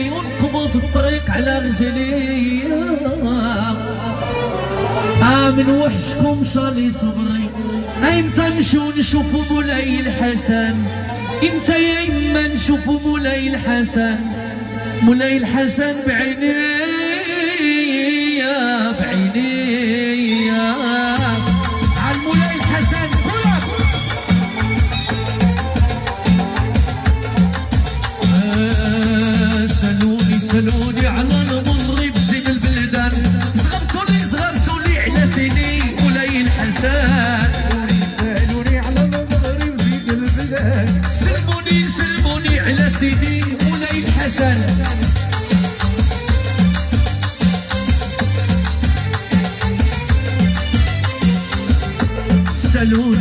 راسي ونقبض الطريق على رجلي. من وحشكم صالي صبري، ايمتى نمشيو نشوفو مولاي الحسن، امتى يا اما نشوفو مولاي الحسن، مولاي الحسن بعيني بعيني على مولاي الحسن. سألوني على المغرب زين البلدان، صغرتولي على سيدي مولاي الحسن. سألوني على المغرب زين البلدان، سلموني على سيدي مولاي الحسن. سألوني